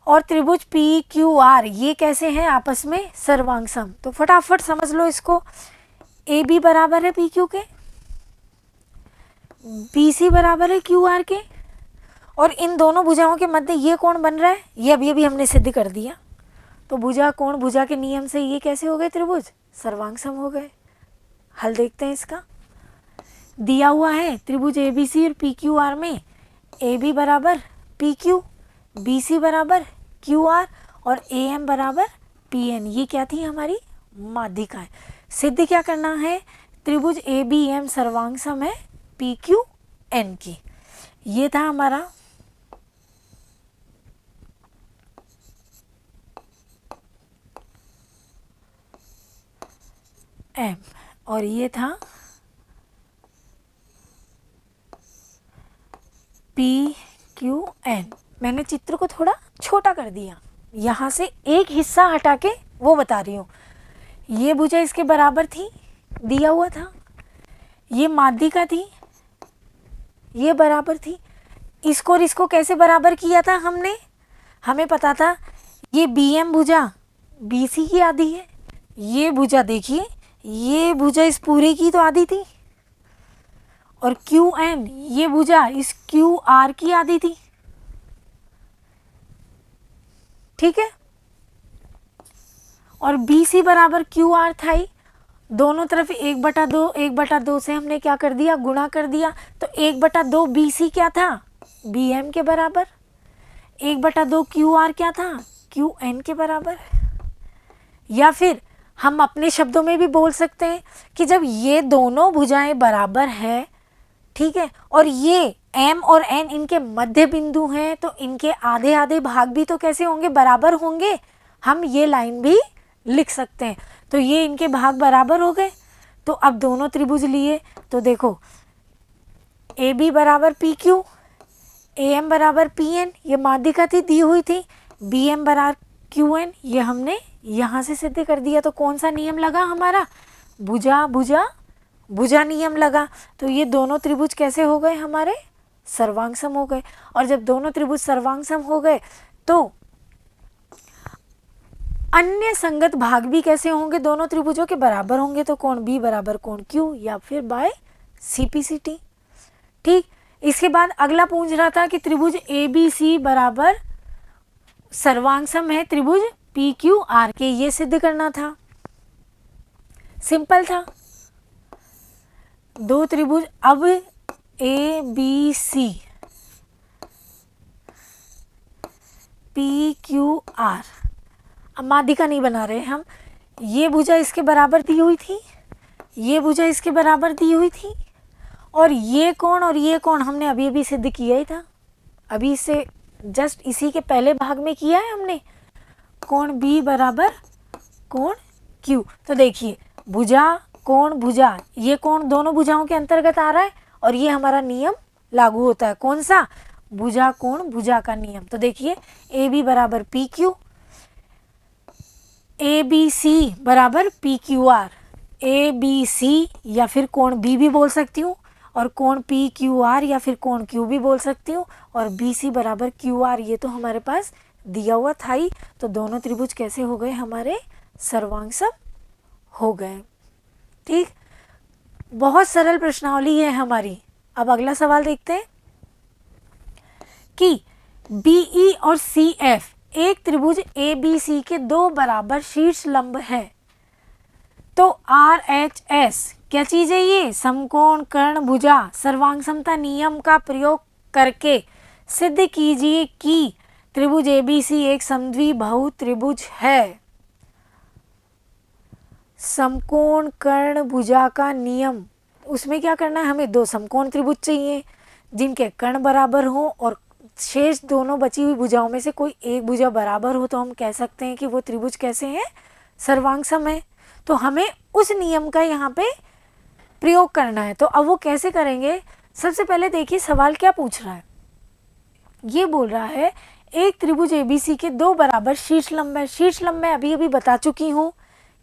और त्रिभुज PQR ये कैसे हैं आपस में सर्वांग सम। तो फटाफट समझ लो इसको। AB बराबर है PQ के, BC बराबर है QR के, और इन दोनों भुजाओं के मध्य ये कोण बन रहा है, ये अभी हमने सिद्ध कर दिया। तो भुजा कोण भुजा के नियम से ये कैसे हो गए? त्रिभुज सर्वांग सम हो गए। हल देखते हैं इसका। दिया हुआ है त्रिभुज ABC और PQR में AB बराबर PQ, BC बराबर QR और AM बराबर PN। ये क्या थी? हमारी माध्यिकाएं। सिद्ध क्या करना है? त्रिभुज ABM सर्वांग सम है PQN की। ये था हमारा M, और ये था PQN। मैंने चित्र को थोड़ा छोटा कर दिया, यहाँ से एक हिस्सा हटा के वो बता रही हूँ। ये भुजा इसके बराबर थी, दिया हुआ था। ये माध्यिका थी, ये बराबर थी। इसको और इसको कैसे बराबर किया था हमने? हमें पता था ये BM भुजा BC की आधी है। ये भुजा देखिए, ये भुजा इस पूरे की तो आधी थी, और QN ये भुजा इस QR की आधी थी, ठीक है। और BC बराबर QR था ही। दोनों तरफ 1/2 1/2 से हमने क्या कर दिया? गुणा कर दिया। तो 1/2 BC क्या था? BM के बराबर। 1/2 QR क्या था? QN के बराबर। या फिर हम अपने शब्दों में भी बोल सकते हैं कि जब ये दोनों भुजाएं बराबर हैं, ठीक है, और ये M और N इनके मध्य बिंदु हैं, तो इनके आधे आधे भाग भी तो कैसे होंगे? बराबर होंगे। हम ये लाइन भी लिख सकते हैं। तो ये इनके भाग बराबर हो गए। तो अब दोनों त्रिभुज लिए तो देखो, AB बराबर PQ, AM बराबर PN, ये माध्यिका थी, दी हुई थी। BM बराबर QN, ये हमने यहाँ से सिद्ध कर दिया। तो कौन सा नियम लगा हमारा? भुजा भुजा भुजा नियम लगा। तो ये दोनों त्रिभुज कैसे हो गए? हमारे सर्वांग सम हो गए। और जब दोनों त्रिभुज सर्वांग सम हो गए तो अन्य संगत भाग भी कैसे होंगे? दोनों त्रिभुजों के बराबर होंगे। तो कोण B बराबर कोण Q, या फिर बाय CPCT, ठीक। इसके बाद अगला पूछ रहा था कि त्रिभुज ABC बराबर सर्वांग सम है त्रिभुज PQR के। ये सिद्ध करना था, सिंपल था। दो त्रिभुज, अब ABC PQR, अब माध्यिका नहीं बना रहे हम। ये भुजा इसके बराबर दी हुई थी, ये भुजा इसके बराबर दी हुई थी, और ये कोण हमने अभी अभी सिद्ध किया ही था। अभी से जस्ट इसी के पहले भाग में किया है हमने। कोण B बराबर कोण Q। तो देखिए, भुजा कोण भुजा, ये कोण दोनों भुजाओं के अंतर्गत आ रहा है, और ये हमारा नियम लागू होता है। कौन सा? भुजा कोण भुजा का नियम। तो देखिए, AB बराबर PQ, ABC बराबर PQR, ABC या फिर कोण B भी बोल सकती हूँ, और कोण PQR या फिर कोण Q भी बोल सकती हूँ, और BC बराबर QR, ये तो हमारे पास दिया हुआ था ही। तो दोनों त्रिभुज कैसे हो गए? हमारे सर्वांग सम हो गए, ठीक। बहुत सरल प्रश्नावली है हमारी। अब अगला सवाल देखते हैं। कि BE और CF एक त्रिभुज ABC के दो बराबर शीर्ष लंब है। तो RHS क्या चीज़ है ये? समकोण कर्ण भुजा। सर्वांग समता नियम का प्रयोग करके सिद्ध कीजिए कि त्रिभुज ABC एक समद्विबाहु त्रिभुज है। समकोण कर्ण भुजा का नियम, उसमें क्या करना है, हमें दो समकोण त्रिभुज चाहिए जिनके कर्ण बराबर हो और शेष दोनों बची हुई भुजाओं में से कोई एक भुजा बराबर हो, तो हम कह सकते हैं कि वो त्रिभुज कैसे हैं? सर्वांग सम है। तो हमें उस नियम का यहाँ पे प्रयोग करना है। तो अब वो कैसे करेंगे? सबसे पहले देखिए सवाल क्या पूछ रहा है। ये बोल रहा है एक त्रिभुज ABC के दो बराबर शीर्ष लंब है। शीर्ष लंब मैं अभी अभी बता चुकी हूँ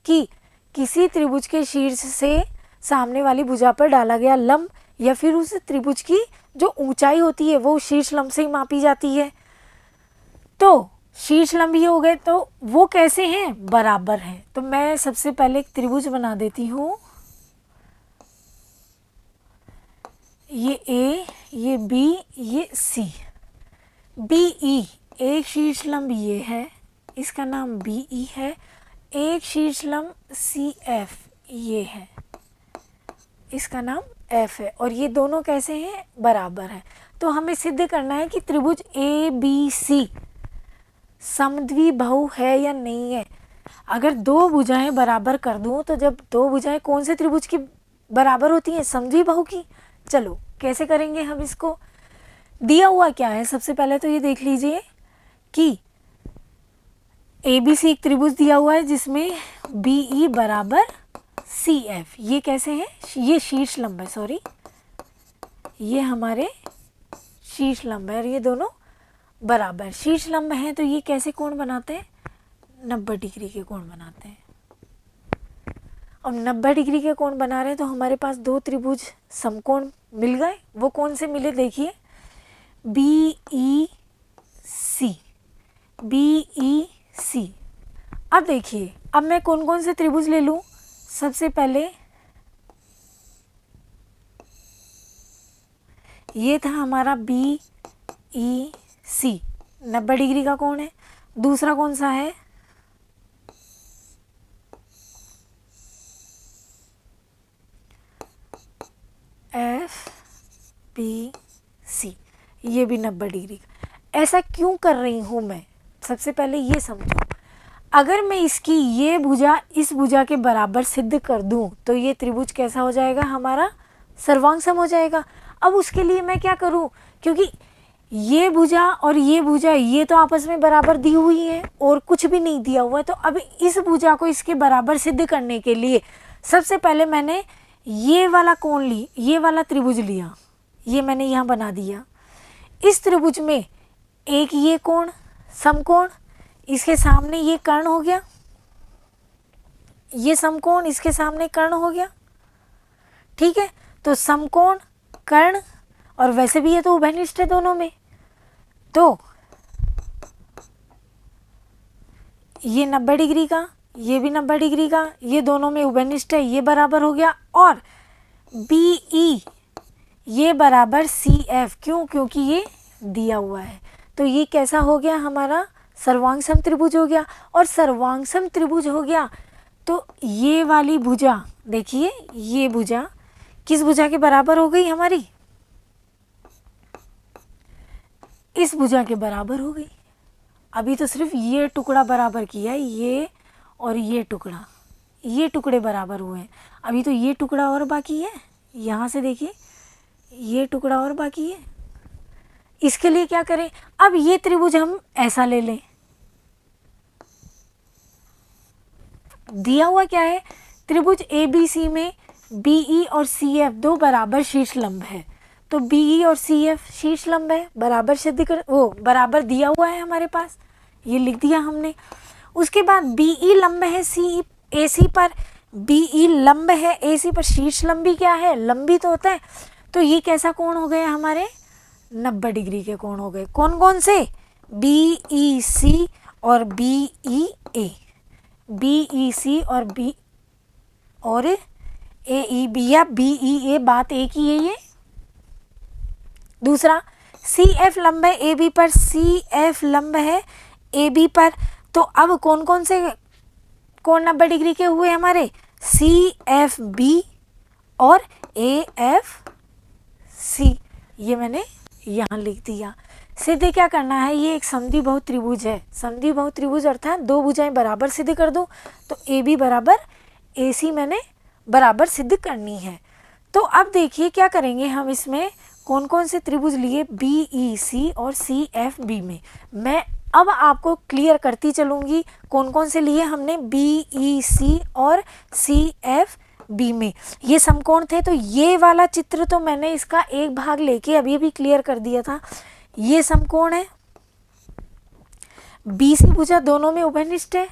कि किसी त्रिभुज के शीर्ष से सामने वाली भुजा पर डाला गया लंब या फिर उस त्रिभुज की जो ऊंचाई होती है वो शीर्ष लंब से ही मापी जाती है। तो शीर्ष लंब ही हो गए, तो वो कैसे हैं? बराबर हैं। तो मैं सबसे पहले एक त्रिभुज बना देती हूँ। ये A, ये B, ये C। BE एक शीर्ष लंब ये है, इसका नाम BE है। एक शीर्ष लंब CF ये है, इसका नाम F है। और ये दोनों कैसे हैं? बराबर हैं। तो हमें सिद्ध करना है कि त्रिभुज ABC समद्विबाहु है या नहीं है। अगर दो भुजाएं बराबर कर दूं तो जब दो भुजाएं कौन से त्रिभुज की बराबर होती हैं? समद्विबाहु की। चलो कैसे करेंगे हम इसको? दिया हुआ क्या है? सबसे पहले तो ये देख लीजिए कि ABC एक त्रिभुज दिया हुआ है जिसमें BE बराबर CF। ये कैसे है? ये शीर्ष लंब है, सॉरी, ये हमारे शीर्ष लंब है और ये दोनों बराबर शीर्ष लंब हैं। तो ये कैसे कोण बनाते हैं? 90 डिग्री के कोण बनाते हैं। और 90 डिग्री के कोण बना रहे हैं तो हमारे पास दो त्रिभुज समकोण मिल गए। वो कौन से मिले? देखिए BEC, BEC। अब देखिए, अब मैं कौन कौन से त्रिभुज ले लूं? सबसे पहले ये था हमारा BEC, 90 डिग्री का कोण है। दूसरा कौन सा है? FBC, ये भी 90 डिग्री का। ऐसा क्यों कर रही हूँ मैं? सबसे पहले ये समझो, अगर मैं इसकी ये भुजा इस भुजा के बराबर सिद्ध कर दूं तो ये त्रिभुज कैसा हो जाएगा? हमारा सर्वांग सम हो जाएगा। अब उसके लिए मैं क्या करूं? क्योंकि ये भुजा और ये भुजा ये तो आपस में बराबर दी हुई है और कुछ भी नहीं दिया हुआ है। तो अब इस भुजा को इसके बराबर सिद्ध करने के लिए सबसे पहले मैंने ये वाला कोण ली, ये वाला त्रिभुज लिया, ये मैंने यहाँ बना दिया। इस त्रिभुज में एक ये कोण समकोण, इसके सामने ये कर्ण हो गया, ये समकोण इसके सामने कर्ण हो गया। ठीक है, तो समकोण कर्ण, और वैसे भी ये तो उभयनिष्ठ है दोनों में, तो ये 90 डिग्री का, ये भी 90 डिग्री का, ये दोनों में उभयनिष्ठ है, ये बराबर हो गया। और BE ये बराबर CF, क्यों? क्योंकि ये दिया हुआ है। तो ये कैसा हो गया? हमारा सर्वांग सम त्रिभुज हो गया। और सर्वांग सम त्रिभुज हो गया तो ये वाली भुजा, देखिए ये भुजा किस भुजा के बराबर हो गई? हमारी इस भुजा के बराबर हो गई। अभी तो सिर्फ ये टुकड़ा बराबर किया है, ये और ये टुकड़े बराबर हुए हैं। अभी तो ये टुकड़ा और बाकी है। यहाँ से देखिए ये टुकड़ा और बाकी है। इसके लिए क्या करें? अब ये त्रिभुज हम ऐसा ले लें। दिया हुआ क्या है? त्रिभुज ABC में BE और CF दो बराबर शीर्ष लंब है। तो BE और CF शीर्ष लंब है, बराबर सिद्ध कर, वो बराबर दिया हुआ है हमारे पास, ये लिख दिया हमने। उसके बाद BE लंब है AC पर, BE लंब है AC पर, शीर्ष लंबी क्या है? लंबी तो होता है। तो ये कैसा कोण हो गया? हमारे 90 डिग्री के कोण हो गए। कौन कौन से? BEC और BEA, BEC और AEB या BEA, बात एक ही है ये। दूसरा सी एफ लंब है ए बी पर, सी एफ लंब है ए बी पर। तो अब कौन कौन से कोण 90 डिग्री के हुए हमारे, सी एफ बी और ए एफ सी, ये मैंने यहाँ लिख दिया। सिद्ध क्या करना है, ये एक समद्विबाहु त्रिभुज है, समद्विबाहु त्रिभुज अर्थात दो भुजाएं बराबर सिद्ध कर दो, तो ए बी बराबर ए सी मैंने बराबर सिद्ध करनी है। तो अब देखिए क्या करेंगे हम, इसमें कौन कौन से त्रिभुज लिए, बी ई सी और सी एफ बी में। मैं अब आपको क्लियर करती चलूँगी कौन कौन से लिए हमने बी ई सी और सी एफ बी में। ये समकोण थे, तो ये वाला चित्र तो मैंने इसका एक भाग लेके अभी अभी क्लियर कर दिया था। ये समकोण है, बी सी भुजा दोनों में उभयनिष्ठ है,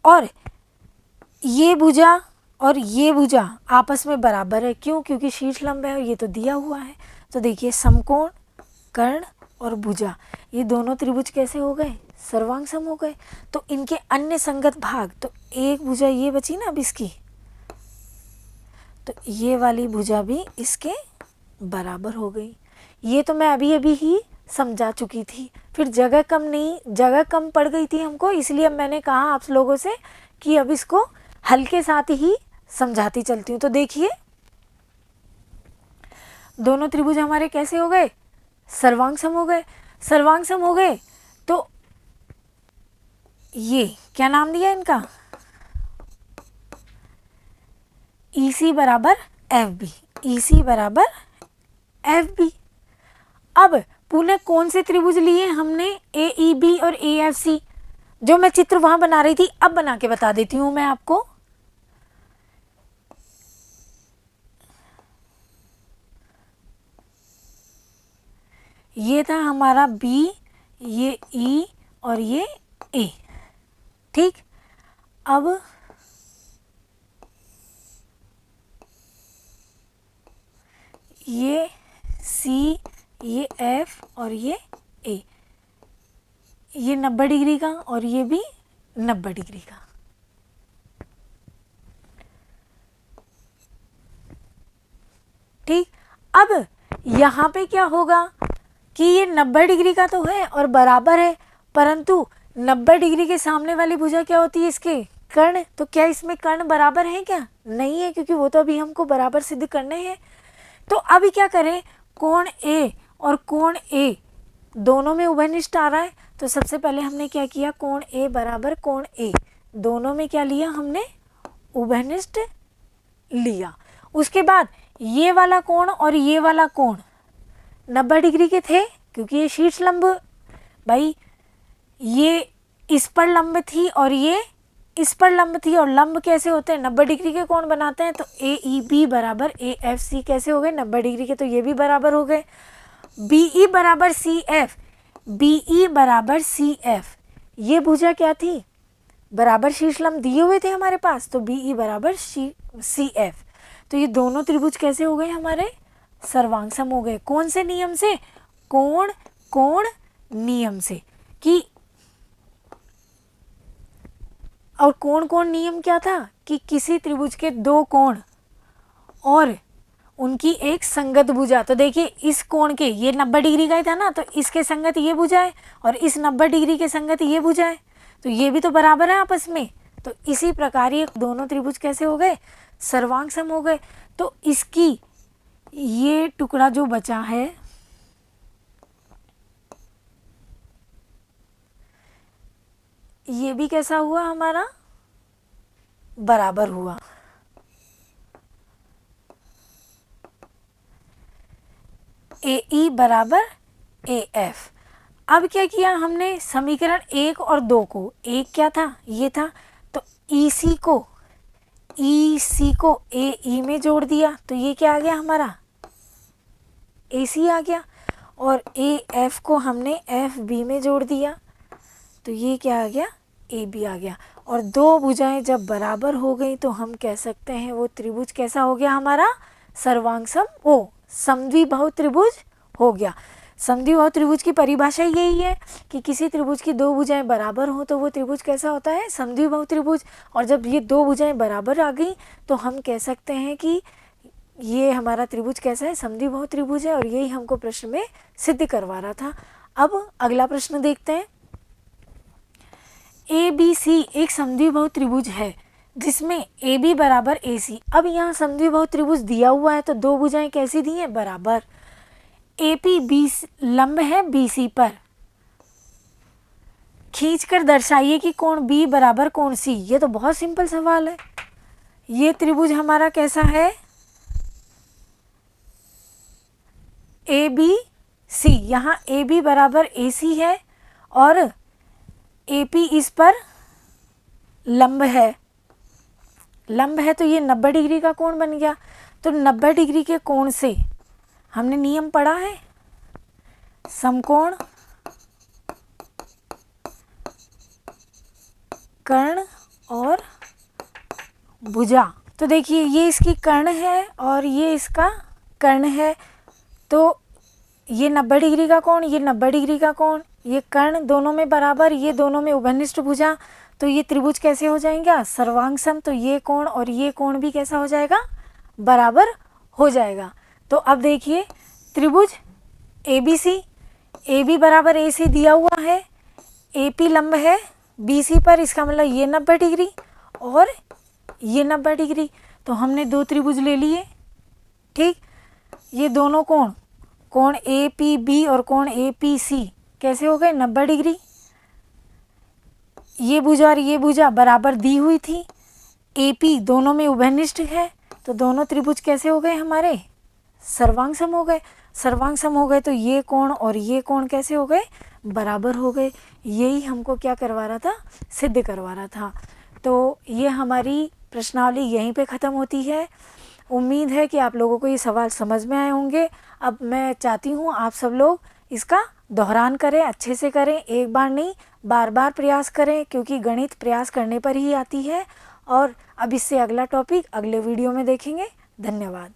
और ये भुजा और ये भुजा आपस में बराबर है। क्यों? क्योंकि शीर्ष लंब है और ये तो दिया हुआ है। तो देखिए समकोण, कर्ण और भुजा, ये दोनों त्रिभुज कैसे हो गए, सर्वांग सम हो गए। तो इनके अन्य संगत भाग, तो एक भुजा ये बची ना अब इसकी, तो ये वाली भुजा भी इसके बराबर हो गई। ये तो मैं अभी अभी ही समझा चुकी थी, फिर जगह कम पड़ गई थी हमको, इसलिए अब मैंने कहा आप लोगों से कि अब इसको हल्के साथ ही समझाती चलती हूँ। तो देखिए दोनों त्रिभुज हमारे कैसे हो गए, सर्वांग सम हो गए। सर्वांग सम हो गए तो ये क्या नाम दिया इनका, ई सी बराबर एफ बी, ई सी बराबर एफ बी। अब पुनः कौन से त्रिभुज लिए हमने, ए ई बी और ए एफ सी, जो मैं चित्र वहां बना रही थी अब बना के बता देती हूं मैं आपको। ये था हमारा बी, ये ई और ये ए, ठीक। अब ये सी, ये एफ और ये ए, ये 90 डिग्री का और ये भी 90 डिग्री का। ठीक। अब यहाँ पे क्या होगा कि ये 90 डिग्री का तो है और बराबर है, परंतु 90 डिग्री के सामने वाली भुजा क्या होती है, इसके कर्ण। तो क्या इसमें कर्ण बराबर है क्या, नहीं है, क्योंकि वो तो अभी हमको बराबर सिद्ध करने हैं। तो अभी क्या करें, कोण ए और कोण ए दोनों में उभयनिष्ठ आ रहा है, तो सबसे पहले हमने क्या किया, कोण ए बराबर कोण ए, दोनों में क्या लिया हमने, उभयनिष्ठ लिया। उसके बाद ये वाला कोण और ये वाला कोण 90 डिग्री के थे, क्योंकि ये शीर्ष लंब, भाई ये इस पर लंब थी और ये इस पर लंब थी, और लंब कैसे होते हैं, 90 डिग्री के कोण बनाते हैं। तो ए ई बी बराबर ए एफ सी कैसे हो गए, 90 डिग्री के, तो ये भी बराबर हो गए। बी ई बराबर सी एफ, बी ई बराबर सी एफ, ये भुजा क्या थी, बराबर शीर्ष लंब दिए हुए थे हमारे पास, तो बी ई बराबर सी एफ। तो ये दोनों त्रिभुज कैसे हो गए हमारे, सर्वांग सम हो गए। कौन से नियम से, कोण कोण नियम से। कि और कोण कोण नियम क्या था कि किसी त्रिभुज के दो कोण और उनकी एक संगत भुजा। तो देखिए इस कोण के, ये 90 डिग्री का ही था ना, तो इसके संगत ये भुजा है और इस 90 डिग्री के संगत ये भुजा है, तो ये भी तो बराबर है आपस में। तो इसी प्रकार ये दोनों त्रिभुज कैसे हो गए, सर्वांग सम हो गए। तो इसकी ये टुकड़ा जो बचा है, ये भी कैसा हुआ हमारा, बराबर हुआ। ए ई बराबर ए एफ। अब क्या किया हमने, समीकरण 1 और 2 को, एक क्या था, ये था, तो ई सी को ए ई में जोड़ दिया, तो ये क्या आ गया हमारा, ए सी आ गया। और ए एफ को हमने एफ बी में जोड़ दिया, तो ये क्या आ गया, ए बी आ गया। और दो भुजाएं जब बराबर हो गई तो हम कह सकते हैं वो त्रिभुज कैसा हो गया हमारा, सर्वांग सम, वो समद्विबाहु त्रिभुज हो गया। समद्विबाहु त्रिभुज की परिभाषा यही है कि किसी त्रिभुज की दो भुजाएं बराबर हो तो वो त्रिभुज कैसा होता है, समद्विबाहु त्रिभुज। और जब ये दो भुजाएं बराबर आ गई तो हम कह सकते हैं कि ये हमारा त्रिभुज कैसा है, समद्विबाहु त्रिभुज है, और यही हमको प्रश्न में सिद्ध करवा रहा था। अब अगला प्रश्न देखते हैं। ABC एक समद्विबाहु त्रिभुज है जिसमें AB बराबर AC। अब यहाँ समद्विबाहु त्रिभुज दिया हुआ है तो दो भुजाएं कैसी दी हैं, बराबर। AP लंब है BC पर, खींचकर दर्शाइए कि कोण B बराबर कोण C। ये तो बहुत सिंपल सवाल है। ये त्रिभुज हमारा कैसा है, ABC। यहाँ AB बराबर AC है और AP इस पर लंब है, लंब है तो ये 90 डिग्री का कोण बन गया। तो 90 डिग्री के कोण से हमने नियम पढ़ा है, समकोण कर्ण और भुजा। तो देखिए ये इसकी कर्ण है और ये इसका कर्ण है, तो ये 90 डिग्री का कोण, ये 90 डिग्री का कोण, ये कर्ण दोनों में बराबर, ये दोनों में उभयनिष्ठ भुजा। तो ये त्रिभुज कैसे हो जाएगा, सर्वांग सम। तो ये कोण और ये कोण भी कैसा हो जाएगा, बराबर हो जाएगा। तो अब देखिए त्रिभुज ABC, AB बराबर AC दिया हुआ है, AP लंब है BC पर, इसका मतलब ये 90 डिग्री और ये 90 डिग्री। तो हमने दो त्रिभुज ले लिए, ठीक। ये दोनों कोण, कोण APB और कोण APC कैसे हो गए, 90 डिग्री। ये भुजा और ये भुजा बराबर दी हुई थी, AP दोनों में उभयनिष्ठ है, तो दोनों त्रिभुज कैसे हो गए हमारे, सर्वांग सम हो गए। सर्वांग सम हो गए तो ये कोण और ये कोण कैसे हो गए, बराबर हो गए। यही हमको क्या करवा रहा था, सिद्ध करवा रहा था। तो ये हमारी प्रश्नावली यहीं पे ख़त्म होती है। उम्मीद है कि आप लोगों को ये सवाल समझ में आए होंगे। अब मैं चाहती हूँ आप सब लोग इसका दोहरान करें, अच्छे से करें, एक बार नहीं बार बार प्रयास करें, क्योंकि गणित प्रयास करने पर ही आती है। और अब इससे अगला टॉपिक अगले वीडियो में देखेंगे। धन्यवाद।